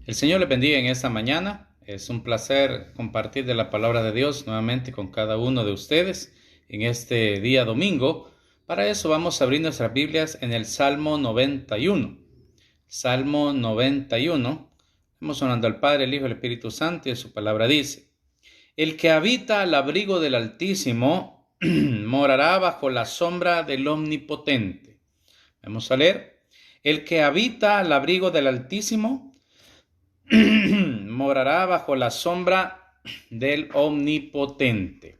El Señor les bendiga en esta mañana. Es un placer compartir de la palabra de Dios nuevamente con cada uno de ustedes en este día domingo. Para eso vamos a abrir nuestras Biblias en el Salmo 91. Salmo 91. Estamos orando al Padre, el Hijo y el Espíritu Santo, y su palabra dice: El que habita al abrigo del Altísimo morará bajo la sombra del Omnipotente. Vamos a leer. El que habita al abrigo del Altísimo morará bajo la sombra del Omnipotente.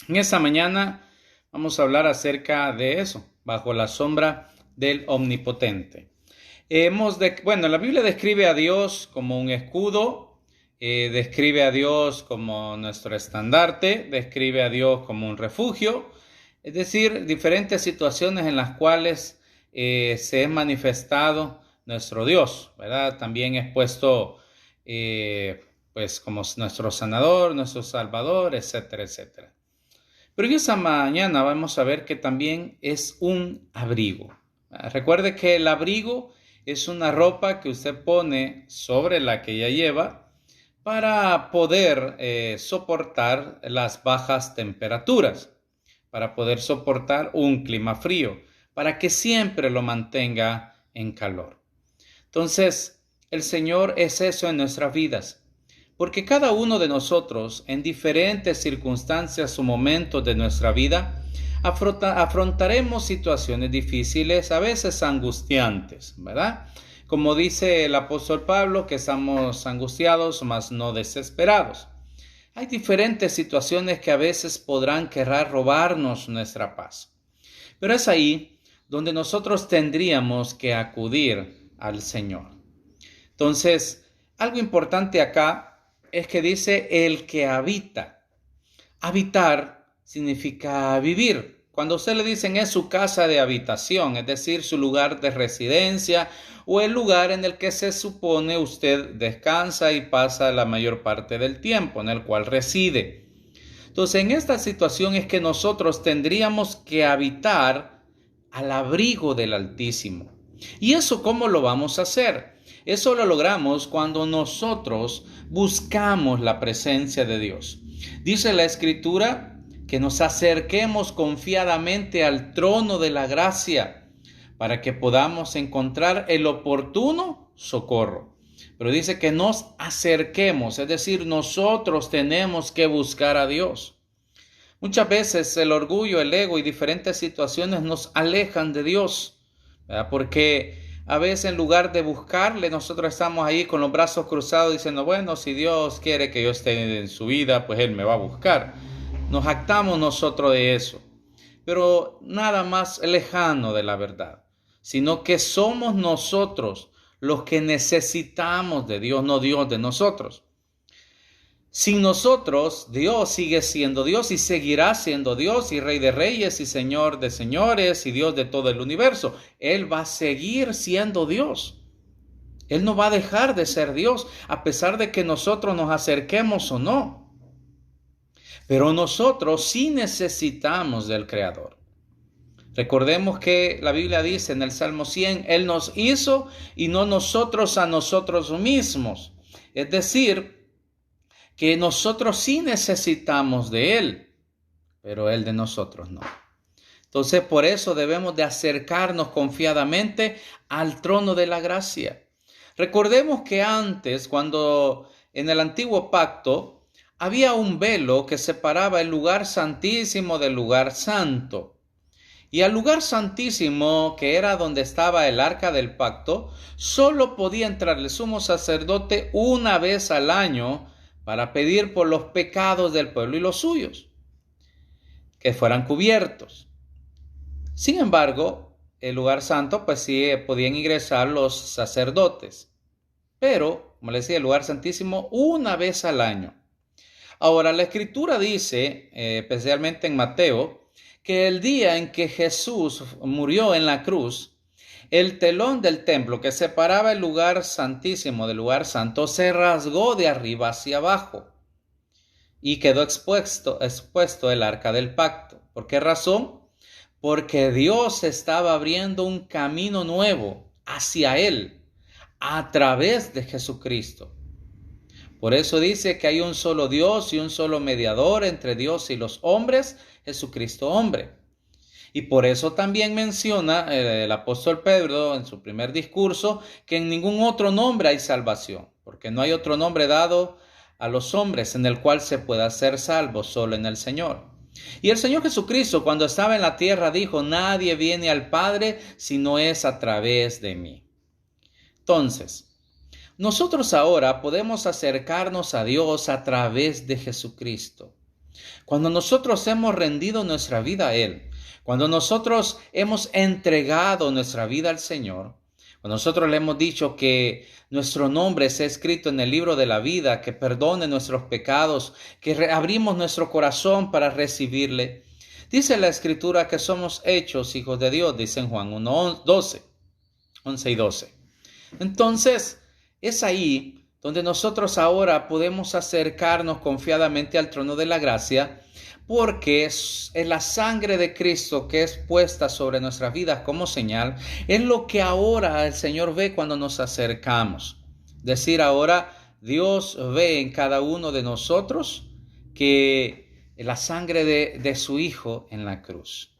En esta mañana vamos a hablar acerca de eso, bajo la sombra del Omnipotente. La Biblia describe a Dios como un escudo, describe a Dios como nuestro estandarte, describe a Dios como un refugio, es decir, diferentes situaciones en las cuales se ha manifestado nuestro Dios, ¿verdad? También es puesto como nuestro sanador, nuestro salvador, etcétera, etcétera. Pero en esa mañana vamos a ver que también es un abrigo. Recuerde que el abrigo es una ropa que usted pone sobre la que ya lleva para poder soportar las bajas temperaturas, para poder soportar un clima frío, para que siempre lo mantenga en calor. Entonces, el Señor es eso en nuestras vidas, porque cada uno de nosotros, en diferentes circunstancias o momentos de nuestra vida, afrontaremos situaciones difíciles, a veces angustiantes, ¿verdad? Como dice el apóstol Pablo, que estamos angustiados, mas no desesperados. Hay diferentes situaciones que a veces podrán querer robarnos nuestra paz. Pero es ahí donde nosotros tendríamos que acudir al Señor. Entonces, algo importante acá es que dice el que habita. Habitar significa vivir. Cuando usted le dicen es su casa de habitación, es decir, su lugar de residencia o el lugar en el que se supone usted descansa y pasa la mayor parte del tiempo, en el cual reside. Entonces, en esta situación es que nosotros tendríamos que habitar al abrigo del Altísimo. ¿Y eso cómo lo vamos a hacer? Eso lo logramos cuando nosotros buscamos la presencia de Dios. Dice la Escritura que nos acerquemos confiadamente al trono de la gracia para que podamos encontrar el oportuno socorro. Pero dice que nos acerquemos, es decir, nosotros tenemos que buscar a Dios. Muchas veces el orgullo, el ego y diferentes situaciones nos alejan de Dios, ¿verdad? Porque a veces en lugar de buscarle, nosotros estamos ahí con los brazos cruzados diciendo, bueno, si Dios quiere que yo esté en su vida, pues Él me va a buscar. Nos jactamos nosotros de eso, pero nada más lejano de la verdad, sino que somos nosotros los que necesitamos de Dios, no Dios de nosotros. Sin nosotros, Dios sigue siendo Dios y seguirá siendo Dios y Rey de Reyes y Señor de Señores y Dios de todo el universo. Él va a seguir siendo Dios. Él no va a dejar de ser Dios a pesar de que nosotros nos acerquemos o no. Pero nosotros sí necesitamos del Creador. Recordemos que la Biblia dice en el Salmo 100, Él nos hizo y no nosotros a nosotros mismos. Es decir, que nosotros sí necesitamos de Él, pero Él de nosotros no. Entonces, por eso debemos de acercarnos confiadamente al trono de la gracia. Recordemos que antes, cuando en el antiguo pacto, había un velo que separaba el lugar santísimo del lugar santo. Y al lugar santísimo, que era donde estaba el arca del pacto, solo podía entrar el sumo sacerdote una vez al año para pedir por los pecados del pueblo y los suyos, que fueran cubiertos. Sin embargo, el lugar santo, pues sí podían ingresar los sacerdotes, pero, como les decía, el lugar santísimo una vez al año. Ahora, la Escritura dice, especialmente en Mateo, que el día en que Jesús murió en la cruz, el telón del templo que separaba el lugar santísimo del lugar santo se rasgó de arriba hacia abajo y quedó expuesto el arca del pacto. ¿Por qué razón? Porque Dios estaba abriendo un camino nuevo hacia Él, a través de Jesucristo. Por eso dice que hay un solo Dios y un solo mediador entre Dios y los hombres, Jesucristo hombre. Y por eso también menciona el apóstol Pedro en su primer discurso que en ningún otro nombre hay salvación, porque no hay otro nombre dado a los hombres en el cual se pueda ser salvo, solo en el Señor. Y el Señor Jesucristo, cuando estaba en la tierra, dijo: nadie viene al Padre si no es a través de mí. Entonces, nosotros ahora podemos acercarnos a Dios a través de Jesucristo. Cuando nosotros hemos rendido nuestra vida a Él, cuando nosotros hemos entregado nuestra vida al Señor, cuando nosotros le hemos dicho que nuestro nombre sea escrito en el libro de la vida, que perdone nuestros pecados, que abrimos nuestro corazón para recibirle, dice la Escritura que somos hechos hijos de Dios, dice en Juan 11 y 12. Entonces, es ahí donde nosotros ahora podemos acercarnos confiadamente al trono de la gracia, porque es la sangre de Cristo que es puesta sobre nuestras vidas como señal, es lo que ahora el Señor ve cuando nos acercamos. Es decir, ahora Dios ve en cada uno de nosotros que la sangre de su Hijo en la cruz.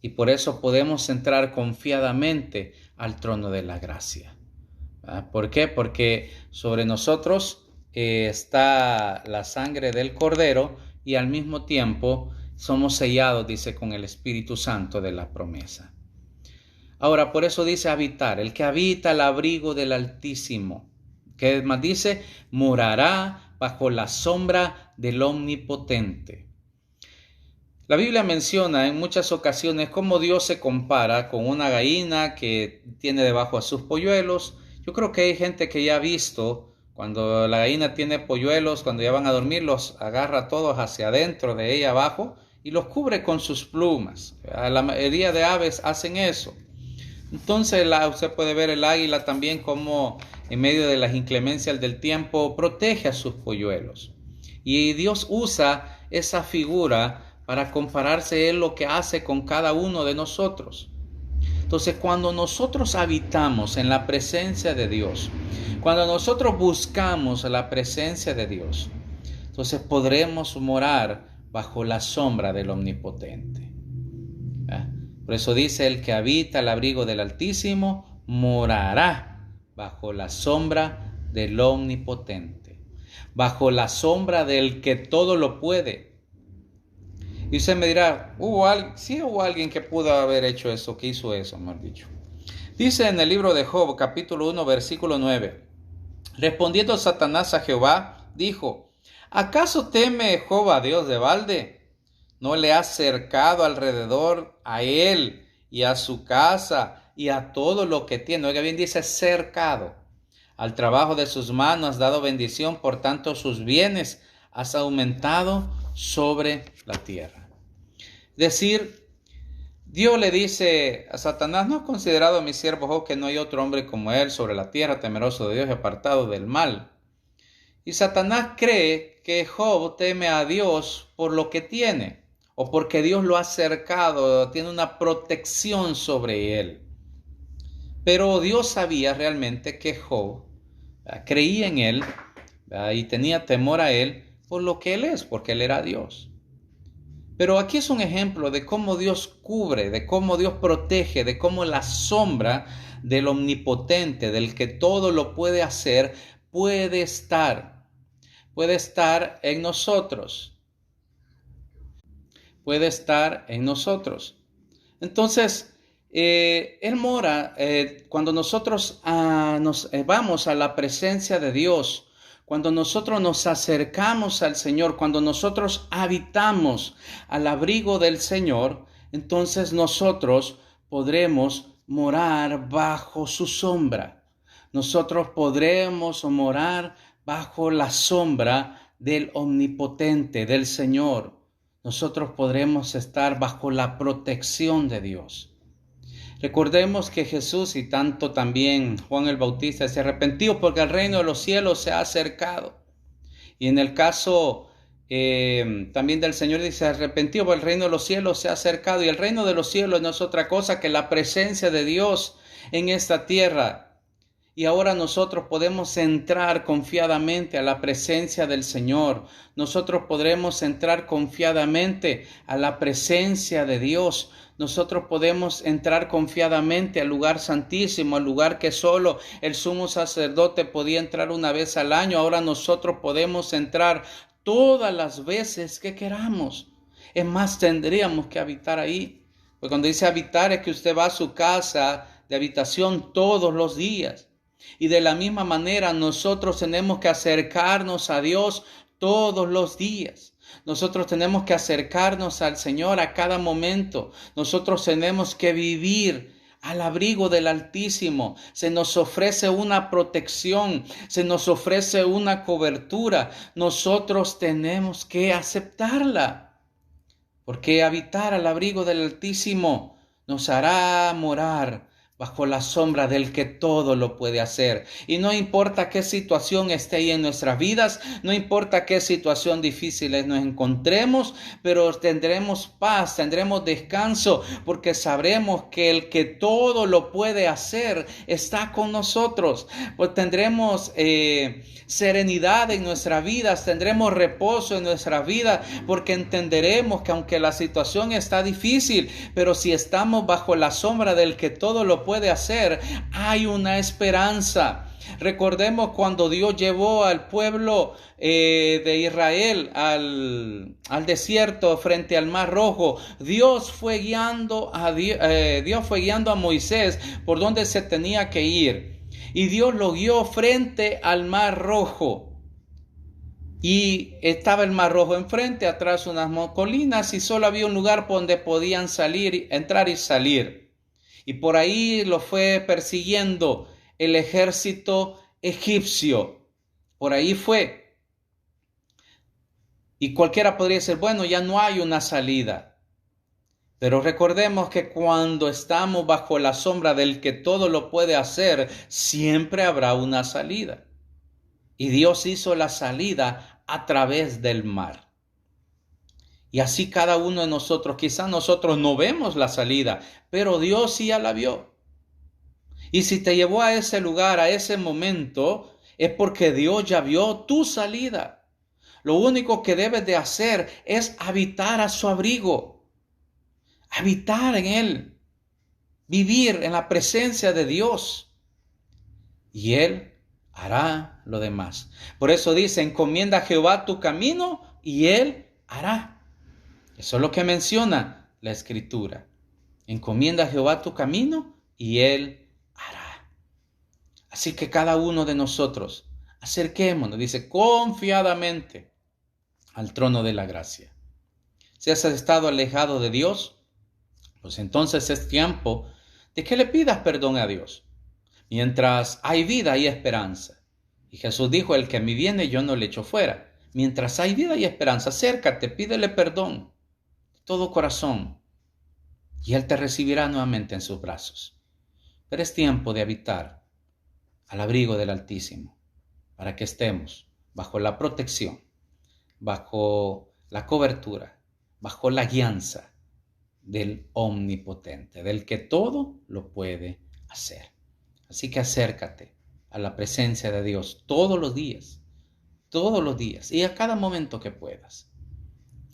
Y por eso podemos entrar confiadamente al trono de la gracia. ¿Por qué? Porque sobre nosotros está la sangre del Cordero y al mismo tiempo somos sellados, dice, con el Espíritu Santo de la promesa. Ahora, por eso dice habitar, el que habita al abrigo del Altísimo, que más dice, morará bajo la sombra del Omnipotente. La Biblia menciona en muchas ocasiones cómo Dios se compara con una gallina que tiene debajo a sus polluelos. Yo creo que hay gente que ya ha visto cuando la gallina tiene polluelos, cuando ya van a dormir, los agarra todos hacia adentro de ella abajo y los cubre con sus plumas. La mayoría de aves hacen eso. Entonces usted puede ver el águila también como en medio de las inclemencias del tiempo protege a sus polluelos. Y Dios usa esa figura para compararse Él lo que hace con cada uno de nosotros. Entonces, cuando nosotros habitamos en la presencia de Dios, cuando nosotros buscamos la presencia de Dios, entonces podremos morar bajo la sombra del Omnipotente. Por eso dice, el que habita al abrigo del Altísimo morará bajo la sombra del Omnipotente, bajo la sombra del que todo lo puede. Y usted me dirá, hubo alguien que pudo haber hecho eso, que hizo eso, mejor dicho. Dice en el libro de Job, capítulo 1, versículo 9. Respondiendo Satanás a Jehová, dijo: ¿acaso teme Job a Dios de balde? ¿No le has cercado alrededor a él y a su casa y a todo lo que tiene? Oiga bien, dice cercado. Al trabajo de sus manos has dado bendición, por tanto sus bienes has aumentado sobre la tierra. Es decir, Dios le dice a Satanás: ¿no has considerado a mi siervo Job, que no hay otro hombre como él sobre la tierra, temeroso de Dios y apartado del mal? Y Satanás cree que Job teme a Dios por lo que tiene, o porque Dios lo ha cercado, tiene una protección sobre él. Pero Dios sabía realmente que Job creía en él y tenía temor a él por lo que él es, porque él era Dios. Pero aquí es un ejemplo de cómo Dios cubre, de cómo Dios protege, de cómo la sombra del Omnipotente, del que todo lo puede hacer, puede estar en nosotros. Puede estar en nosotros. Entonces, Él mora cuando nosotros nos vamos a la presencia de Dios. Cuando nosotros nos acercamos al Señor, cuando nosotros habitamos al abrigo del Señor, entonces nosotros podremos morar bajo su sombra. Nosotros podremos morar bajo la sombra del Omnipotente, del Señor. Nosotros podremos estar bajo la protección de Dios. Recordemos que Jesús y tanto también Juan el Bautista se arrepintió porque el reino de los cielos se ha acercado. Y en el caso también del Señor dice, se arrepintió porque el reino de los cielos se ha acercado. Y el reino de los cielos no es otra cosa que la presencia de Dios en esta tierra. Y ahora nosotros podemos entrar confiadamente a la presencia del Señor. Nosotros podremos entrar confiadamente a la presencia de Dios. Nosotros podemos entrar confiadamente al lugar santísimo, al lugar que solo el sumo sacerdote podía entrar una vez al año. Ahora nosotros podemos entrar todas las veces que queramos. Es más, tendríamos que habitar ahí. Porque cuando dice habitar es que usted va a su casa de habitación todos los días. Y de la misma manera nosotros tenemos que acercarnos a Dios todos los días. Nosotros tenemos que acercarnos al Señor a cada momento. Nosotros tenemos que vivir al abrigo del Altísimo. Se nos ofrece una protección, se nos ofrece una cobertura. Nosotros tenemos que aceptarla. Porque habitar al abrigo del Altísimo nos hará morar bajo la sombra del que todo lo puede hacer. Y no importa qué situación esté ahí en nuestras vidas, no importa qué situación difícil nos encontremos, pero tendremos paz, tendremos descanso, porque sabremos que el que todo lo puede hacer está con nosotros. Pues tendremos serenidad en nuestras vidas, tendremos reposo en nuestras vidas, porque entenderemos que aunque la situación está difícil, pero si estamos bajo la sombra del que todo lo puede hacer, hay una esperanza. Recordemos cuando Dios llevó al pueblo de Israel al desierto frente al Mar Rojo. Dios fue guiando a Moisés por donde se tenía que ir. Y Dios lo guió frente al Mar Rojo. Y estaba el Mar Rojo enfrente, atrás unas colinas, y solo había un lugar por donde podían entrar y salir. Y por ahí lo fue persiguiendo el ejército egipcio. Por ahí fue. Y cualquiera podría decir, bueno, ya no hay una salida. Pero recordemos que cuando estamos bajo la sombra del que todo lo puede hacer, siempre habrá una salida. Y Dios hizo la salida a través del mar. Y así cada uno de nosotros, quizás nosotros no vemos la salida, pero Dios sí ya la vio. Y si te llevó a ese lugar, a ese momento, es porque Dios ya vio tu salida. Lo único que debes de hacer es habitar a su abrigo, habitar en Él, vivir en la presencia de Dios. Y Él hará lo demás. Por eso dice, encomienda a Jehová tu camino y Él hará. Eso es lo que menciona la Escritura. Encomienda a Jehová tu camino y Él hará. Así que cada uno de nosotros, acerquémonos, dice, confiadamente al trono de la gracia. Si has estado alejado de Dios, pues entonces es tiempo de que le pidas perdón a Dios. Mientras hay vida, hay esperanza. Y Jesús dijo, el que a mí viene, yo no le echo fuera. Mientras hay vida y esperanza, acércate, pídele perdón de todo corazón. Y Él te recibirá nuevamente en sus brazos. Pero es tiempo de habitar al abrigo del Altísimo, para que estemos bajo la protección, bajo la cobertura, bajo la guianza del Omnipotente, del que todo lo puede hacer. Así que acércate a la presencia de Dios todos los días y a cada momento que puedas.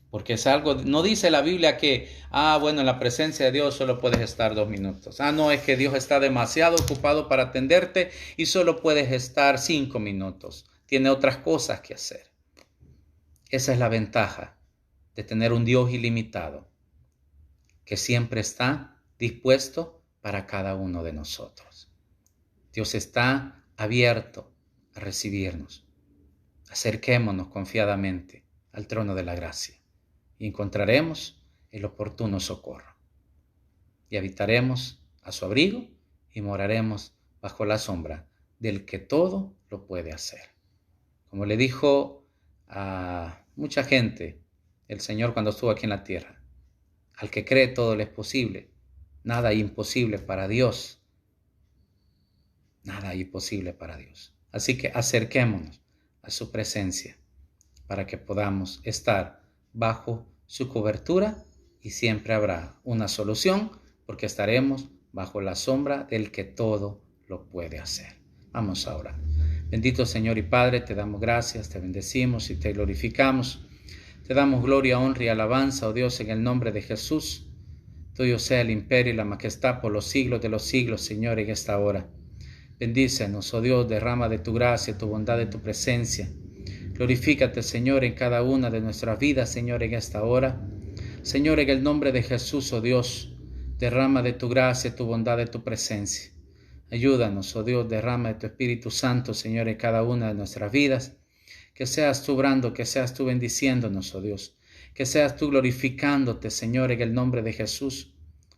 Porque es algo, no dice la Biblia que, bueno, en la presencia de Dios solo puedes estar 2 minutos. No, es que Dios está demasiado ocupado para atenderte y solo puedes estar 5 minutos. Tiene otras cosas que hacer. Esa es la ventaja de tener un Dios ilimitado, que siempre está dispuesto para cada uno de nosotros. Dios está abierto a recibirnos. Acerquémonos confiadamente al trono de la gracia y encontraremos el oportuno socorro. Y habitaremos a su abrigo y moraremos bajo la sombra del que todo lo puede hacer. Como le dijo a mucha gente el Señor cuando estuvo aquí en la tierra, al que cree todo le es posible, nada imposible para Dios. Nada imposible para Dios. Así que acerquémonos a su presencia para que podamos estar bajo su cobertura y siempre habrá una solución porque estaremos bajo la sombra del que todo lo puede hacer. Vamos ahora. Bendito Señor y Padre, te damos gracias, te bendecimos y te glorificamos. Te damos gloria, honra y alabanza, oh Dios, en el nombre de Jesús. Tuyo sea el imperio y la majestad por los siglos de los siglos, Señor, en esta hora. Bendícenos, oh Dios, derrama de tu gracia, tu bondad, de tu presencia. Glorifícate, Señor, en cada una de nuestras vidas, Señor, en esta hora. Señor, en el nombre de Jesús, oh Dios, derrama de tu gracia, tu bondad, de tu presencia. Ayúdanos, oh Dios, derrama de tu Espíritu Santo, Señor, en cada una de nuestras vidas. Que seas tú obrando, que seas tú bendiciéndonos, oh Dios. Que seas tú glorificándote, Señor, en el nombre de Jesús.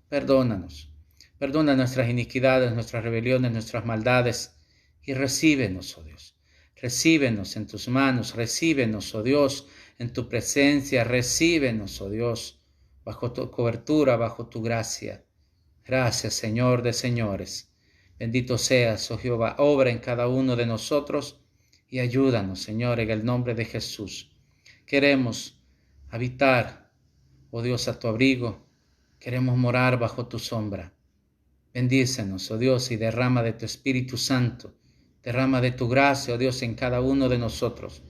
Perdónanos. Perdona nuestras iniquidades, nuestras rebeliones, nuestras maldades. Y recíbenos, oh Dios. Recíbenos en tus manos. Recíbenos, oh Dios, en tu presencia. Recíbenos, oh Dios, bajo tu cobertura, bajo tu gracia. Gracias, Señor de señores. Bendito seas, oh Jehová. Obra en cada uno de nosotros. Y ayúdanos, Señor, en el nombre de Jesús. Queremos habitar, oh Dios, a tu abrigo. Queremos morar bajo tu sombra. Bendícenos, oh Dios, y derrama de tu Espíritu Santo. Derrama de tu gracia, oh Dios, en cada uno de nosotros.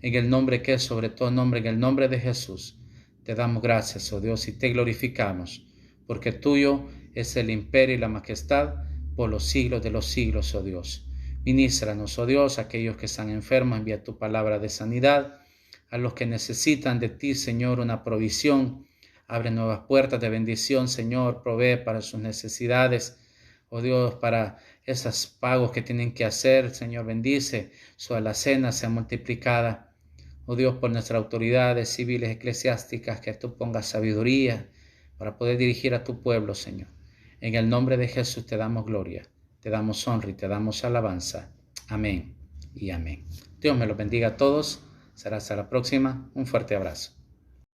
En el nombre que es sobre todo nombre, en el nombre de Jesús. Te damos gracias, oh Dios, y te glorificamos. Porque tuyo es el imperio y la majestad por los siglos de los siglos, oh Dios. Ministranos, oh Dios, a aquellos que están enfermos, envía tu palabra de sanidad. A los que necesitan de ti, Señor, una provisión. Abre nuevas puertas de bendición, Señor. Provee para sus necesidades, oh Dios, para esos pagos que tienen que hacer. Señor, bendice su alacena sea multiplicada. Oh Dios, por nuestras autoridades civiles, eclesiásticas, que tú pongas sabiduría para poder dirigir a tu pueblo, Señor. En el nombre de Jesús te damos gloria. Te damos honra y te damos alabanza. Amén y amén. Dios me los bendiga a todos. Será hasta la próxima. Un fuerte abrazo.